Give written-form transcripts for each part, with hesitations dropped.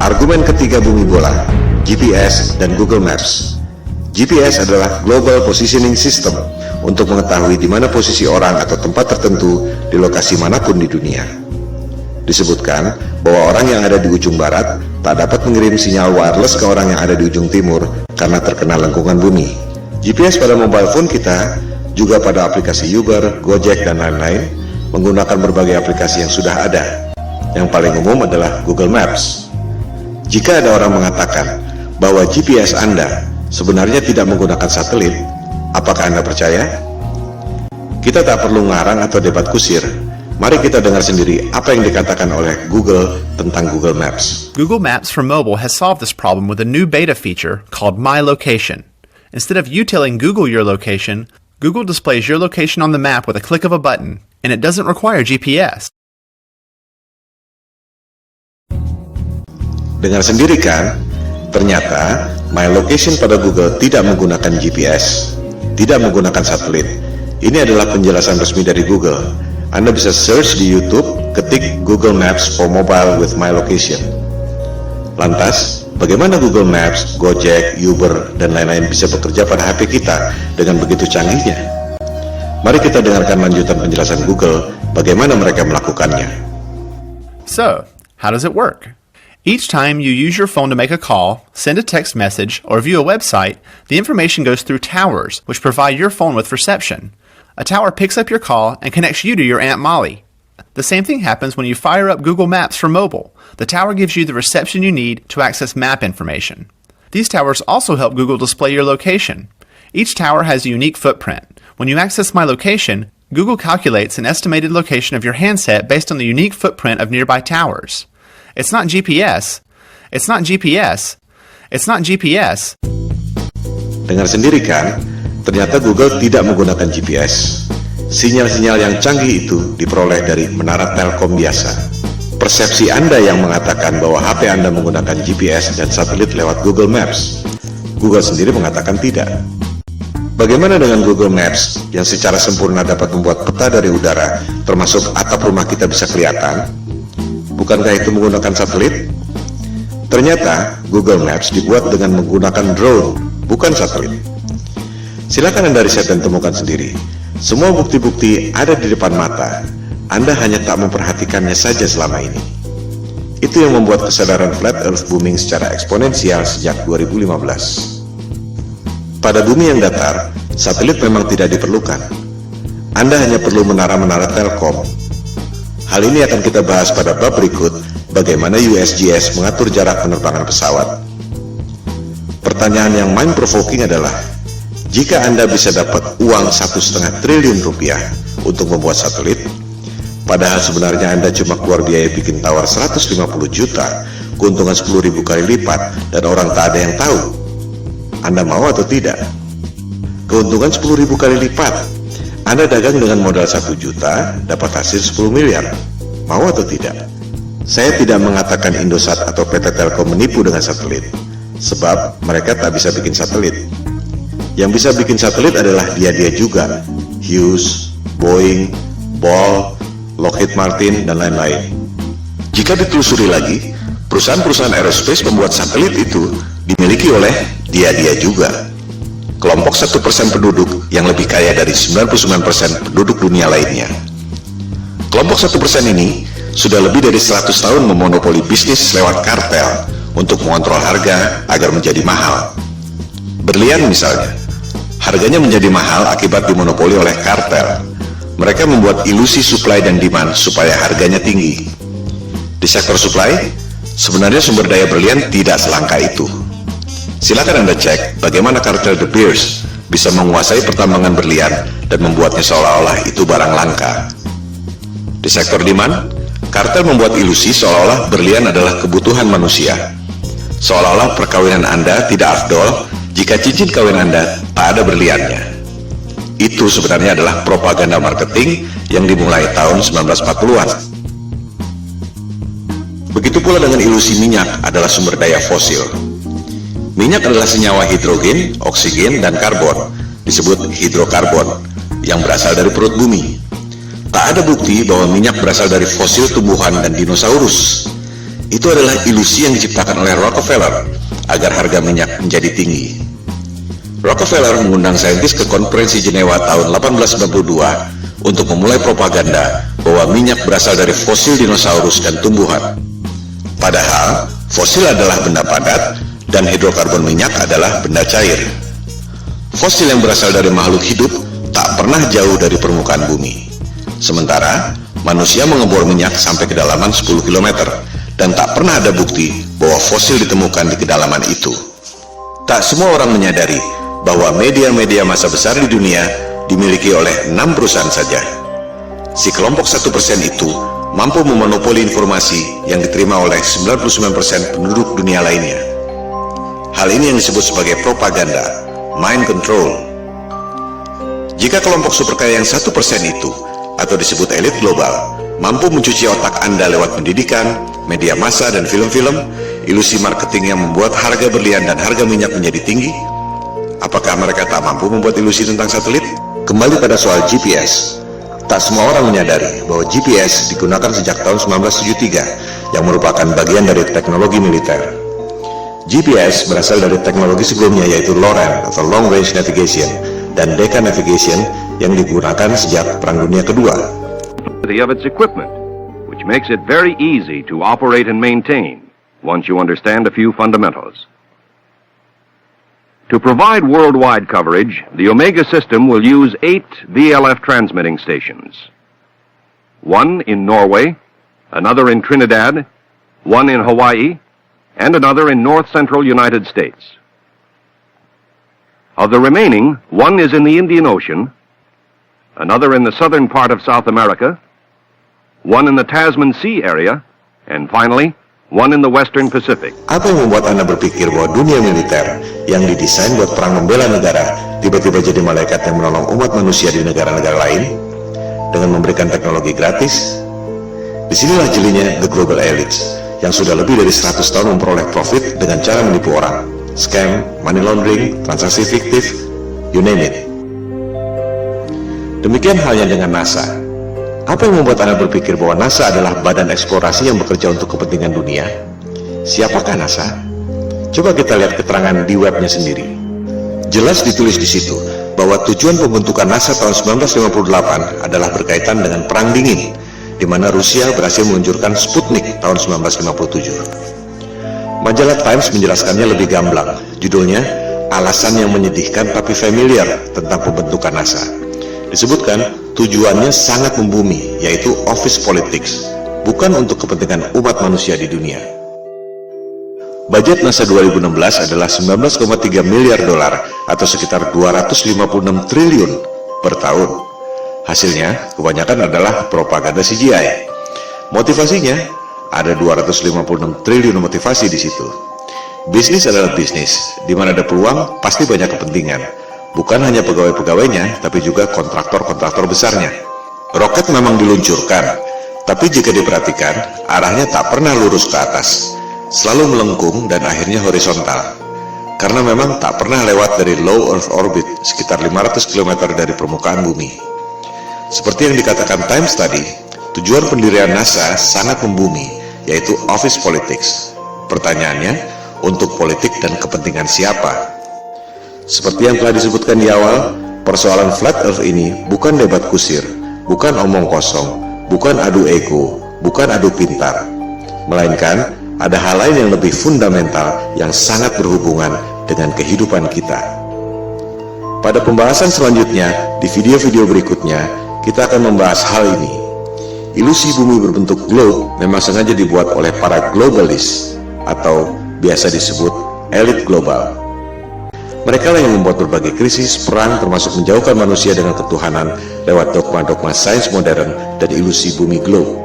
Argumen ketiga bumi bola, GPS dan Google Maps. GPS adalah Global Positioning System untuk mengetahui di mana posisi orang atau tempat tertentu di lokasi manapun di dunia. Disebutkan bahwa orang yang ada di ujung barat tak dapat mengirim sinyal wireless ke orang yang ada di ujung timur karena terkena lengkungan bumi. GPS pada mobile phone kita, juga pada aplikasi Uber, Gojek, dan lain-lain, menggunakan berbagai aplikasi yang sudah ada. Yang paling umum adalah Google Maps. Jika ada orang mengatakan bahwa GPS Anda sebenarnya tidak menggunakan satelit, apakah Anda percaya? Kita tak perlu ngarang atau debat kusir. Mari kita dengar sendiri apa yang dikatakan oleh Google tentang Google Maps. Google Maps for mobile has solved this problem with a new beta feature called My Location. Instead of you telling Google your location, Google displays your location on the map with a click of a button, and it doesn't require GPS. Dengar sendiri kan? Ternyata My Location pada Google tidak menggunakan GPS, tidak menggunakan satelit. Ini adalah penjelasan resmi dari Google. Anda bisa search di YouTube, ketik Google Maps for Mobile with My Location. Lantas, bagaimana Google Maps, Gojek, Uber, dan lain-lain bisa bekerja pada HP kita dengan begitu canggihnya? Mari kita dengarkan lanjutan penjelasan Google bagaimana mereka melakukannya. So, how does it work? Each time you use your phone to make a call, send a text message, or view a website, the information goes through towers, which provide your phone with reception. A tower picks up your call and connects you to your Aunt Molly. The same thing happens when you fire up Google Maps for mobile. The tower gives you the reception you need to access map information. These towers also help Google display your location. Each tower has a unique footprint. When you access My Location, Google calculates an estimated location of your handset based on the unique footprint of nearby towers. It's not GPS. It's not GPS. It's not GPS. Dengar sendiri kan? Ternyata Google tidak menggunakan GPS. Sinyal-sinyal yang canggih itu diperoleh dari menara Telkom biasa. Persepsi Anda yang mengatakan bahwa HP Anda menggunakan GPS dan satelit lewat Google Maps. Google sendiri mengatakan tidak. Bagaimana dengan Google Maps yang secara sempurna dapat membuat peta dari udara, termasuk atap rumah kita bisa kelihatan? Bukankah itu menggunakan satelit? Ternyata Google Maps dibuat dengan menggunakan drone, bukan satelit. Silakan Anda riset dan temukan sendiri. Semua bukti-bukti ada di depan mata. Anda hanya tak memperhatikannya saja selama ini. Itu yang membuat kesadaran flat earth booming secara eksponensial sejak 2015. Pada bumi yang datar, satelit memang tidak diperlukan. Anda hanya perlu menara-menara Telkom. Hal ini akan kita bahas pada bab berikut, bagaimana USGS mengatur jarak penerbangan pesawat. Pertanyaan yang mind-provoking adalah, jika Anda bisa dapat uang 1,5 triliun rupiah untuk membuat satelit, padahal sebenarnya Anda cuma keluar biaya bikin tower 150 juta, keuntungan 10.000 kali lipat, dan orang tak ada yang tahu, Anda mau atau tidak? Keuntungan 10.000 kali lipat. Anda dagang dengan modal 1 juta, dapat hasil 10 miliar. Mau atau tidak? Saya tidak mengatakan Indosat atau PT Telkom menipu dengan satelit, sebab mereka tak bisa bikin satelit. Yang bisa bikin satelit adalah dia-dia juga, Hughes, Boeing, Ball, Lockheed Martin, dan lain-lain. Jika ditelusuri lagi, perusahaan-perusahaan aerospace pembuat satelit itu dimiliki oleh dia-dia juga. Kelompok 1% penduduk yang lebih kaya dari 99% penduduk dunia lainnya. Kelompok 1% ini sudah lebih dari 100 tahun memonopoli bisnis lewat kartel untuk mengontrol harga agar menjadi mahal. Berlian misalnya, harganya menjadi mahal akibat dimonopoli oleh kartel. Mereka membuat ilusi supply dan demand supaya harganya tinggi. Di sektor supply, sebenarnya sumber daya berlian tidak selangka itu. Silakan Anda cek bagaimana kartel De Beers bisa menguasai pertambangan berlian dan membuatnya seolah-olah itu barang langka. Di sektor demand, kartel membuat ilusi seolah-olah berlian adalah kebutuhan manusia. Seolah-olah perkawinan Anda tidak afdol jika cincin kawin Anda tak ada berliannya. Itu sebenarnya adalah propaganda marketing yang dimulai tahun 1940-an. Begitu pula dengan ilusi minyak adalah sumber daya fosil. Minyak adalah senyawa hidrogen, oksigen, dan karbon, disebut hidrokarbon, yang berasal dari perut bumi. Tak ada bukti bahwa minyak berasal dari fosil tumbuhan dan dinosaurus. Itu adalah ilusi yang diciptakan oleh Rockefeller agar harga minyak menjadi tinggi. Rockefeller mengundang saintis ke konferensi Jenewa tahun 1892 untuk memulai propaganda bahwa minyak berasal dari fosil dinosaurus dan tumbuhan. Padahal, fosil adalah benda padat dan hidrokarbon minyak adalah benda cair. Fosil yang berasal dari makhluk hidup tak pernah jauh dari permukaan bumi. Sementara, manusia mengebor minyak sampai kedalaman 10 km dan tak pernah ada bukti bahwa fosil ditemukan di kedalaman itu. Tak semua orang menyadari bahwa media-media massa besar di dunia dimiliki oleh 6 perusahaan saja. Si kelompok 1% itu mampu memonopoli informasi yang diterima oleh 99% penduduk dunia lainnya. Hal ini yang disebut sebagai propaganda, mind control. Jika kelompok super kaya yang 1% itu, atau disebut elit global, mampu mencuci otak Anda lewat pendidikan, media massa, dan film-film, ilusi marketing yang membuat harga berlian dan harga minyak menjadi tinggi, apakah mereka tak mampu membuat ilusi tentang satelit? Kembali pada soal GPS. Tak semua orang menyadari bahwa GPS digunakan sejak tahun 1973 yang merupakan bagian dari teknologi militer. GPS berasal dari teknologi sebelumnya yaitu LORAN atau Long Range Navigation dan Decca Navigation yang digunakan sejak Perang Dunia Kedua. Of its equipment, which makes it very easy to operate and maintain once you understand a few fundamentals. To provide worldwide coverage, the Omega system will use 8 VLF transmitting stations. One in Norway, another in Trinidad, one in Hawaii, and another in north-central United States. Of the remaining, one is in the Indian Ocean, another in the southern part of South America, one in the Tasman Sea area, and finally, one in the Western Pacific. Apa yang membuat Anda berpikir bahwa dunia militer yang didesain buat perang membela negara tiba-tiba jadi malaikat yang menolong umat manusia di negara-negara lain dengan memberikan teknologi gratis? Disinilah jelinya the global elites yang sudah lebih dari 100 tahun memperoleh profit dengan cara menipu orang, scam, money laundering, transaksi fiktif, you name it. Demikian halnya dengan NASA. Apa yang membuat Anda berpikir bahwa NASA adalah badan eksplorasi yang bekerja untuk kepentingan dunia? Siapakah NASA? Coba kita lihat keterangan di webnya sendiri. Jelas ditulis di situ bahwa tujuan pembentukan NASA tahun 1958 adalah berkaitan dengan Perang Dingin, di mana Rusia berhasil meluncurkan Sputnik tahun 1957. Majalah Times menjelaskannya lebih gamblang. Judulnya, Alasan yang Menyedihkan Tapi Familiar tentang Pembentukan NASA. Disebutkan, tujuannya sangat membumi, yaitu office politics, bukan untuk kepentingan umat manusia di dunia. Budget NASA 2016 adalah 19,3 miliar dolar atau sekitar 256 triliun per tahun. Hasilnya, kebanyakan adalah propaganda CGI. Motivasinya, ada 256 triliun motivasi di situ. Bisnis adalah bisnis, di mana ada peluang, pasti banyak kepentingan. Bukan hanya pegawai-pegawainya, tapi juga kontraktor-kontraktor besarnya. Roket memang diluncurkan, tapi jika diperhatikan, arahnya tak pernah lurus ke atas, selalu melengkung dan akhirnya horizontal. Karena memang tak pernah lewat dari low Earth orbit, sekitar 500 km dari permukaan bumi. Seperti yang dikatakan Times tadi, tujuan pendirian NASA sangat membumi, yaitu office politics. Pertanyaannya, untuk politik dan kepentingan siapa? Seperti yang telah disebutkan di awal, persoalan flat earth ini bukan debat kusir, bukan omong kosong, bukan adu ego, bukan adu pintar, melainkan ada hal lain yang lebih fundamental yang sangat berhubungan dengan kehidupan kita. Pada pembahasan selanjutnya, di video-video berikutnya, kita akan membahas hal ini. Ilusi bumi berbentuk globe memang sengaja dibuat oleh para globalis atau biasa disebut elit global. Mereka lah yang membuat berbagai krisis, perang, termasuk menjauhkan manusia dengan ketuhanan lewat dogma-dogma sains modern dan ilusi bumi globe.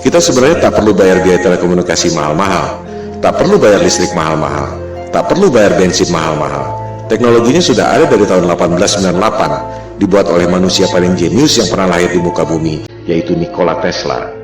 Kita sebenarnya tak perlu bayar biaya telekomunikasi mahal-mahal, tak perlu bayar listrik mahal-mahal, tak perlu bayar bensin mahal-mahal. Teknologinya sudah ada dari tahun 1898, dibuat oleh manusia paling jenius yang pernah lahir di muka bumi, yaitu Nikola Tesla.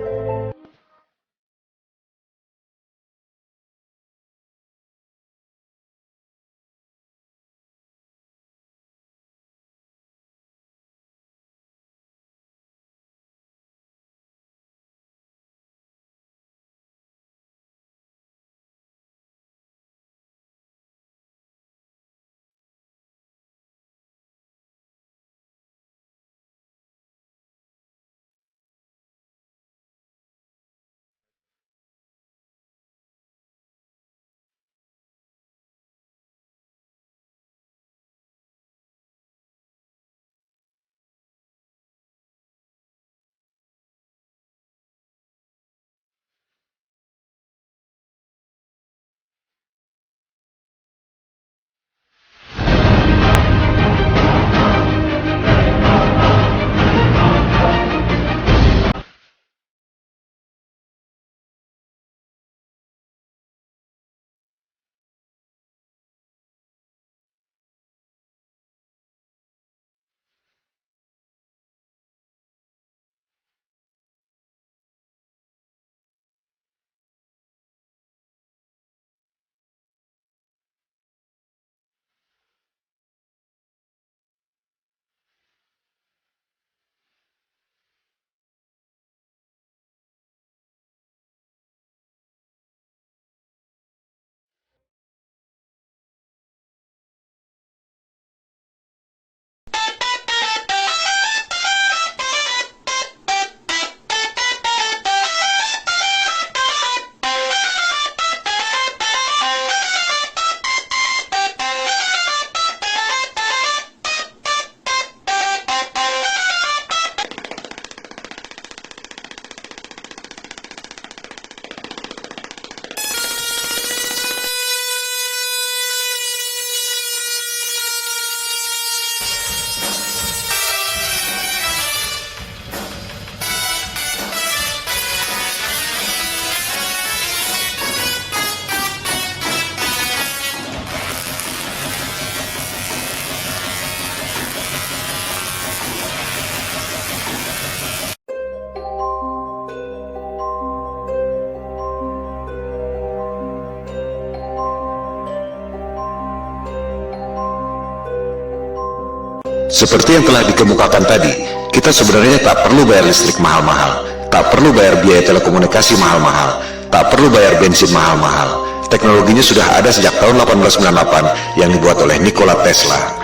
Seperti yang telah dikemukakan tadi, kita sebenarnya tak perlu bayar listrik mahal-mahal, tak perlu bayar biaya telekomunikasi mahal-mahal, tak perlu bayar bensin mahal-mahal. Teknologinya sudah ada sejak tahun 1898 yang dibuat oleh Nikola Tesla.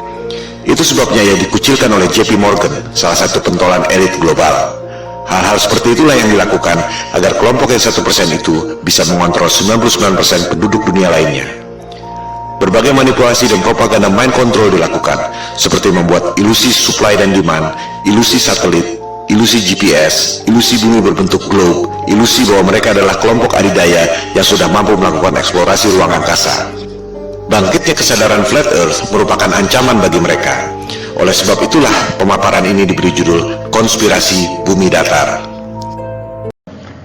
Itu sebabnya ia dikucilkan oleh JP Morgan, salah satu pentolan elit global. Hal-hal seperti itulah yang dilakukan agar kelompok yang 1% itu bisa mengontrol 99% penduduk dunia lainnya. Berbagai manipulasi dan propaganda mind control dilakukan, seperti membuat ilusi supply dan demand, ilusi satelit, ilusi GPS, ilusi bumi berbentuk globe, ilusi bahwa mereka adalah kelompok adidaya yang sudah mampu melakukan eksplorasi ruang angkasa. Bangkitnya kesadaran flat earth merupakan ancaman bagi mereka. Oleh sebab itulah pemaparan ini diberi judul Konspirasi Bumi Datar.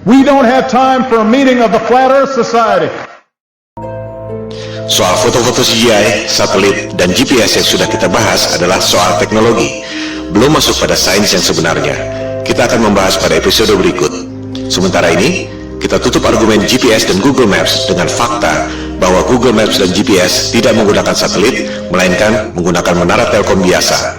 We don't have time for a meeting of the Flat Earth Society. Soal foto-foto CGI, satelit, dan GPS yang sudah kita bahas adalah soal teknologi, belum masuk pada sains yang sebenarnya. Kita akan membahas pada episode berikut. Sementara ini, kita tutup argumen GPS dan Google Maps dengan fakta bahwa Google Maps dan GPS tidak menggunakan satelit, melainkan menggunakan menara telkom biasa.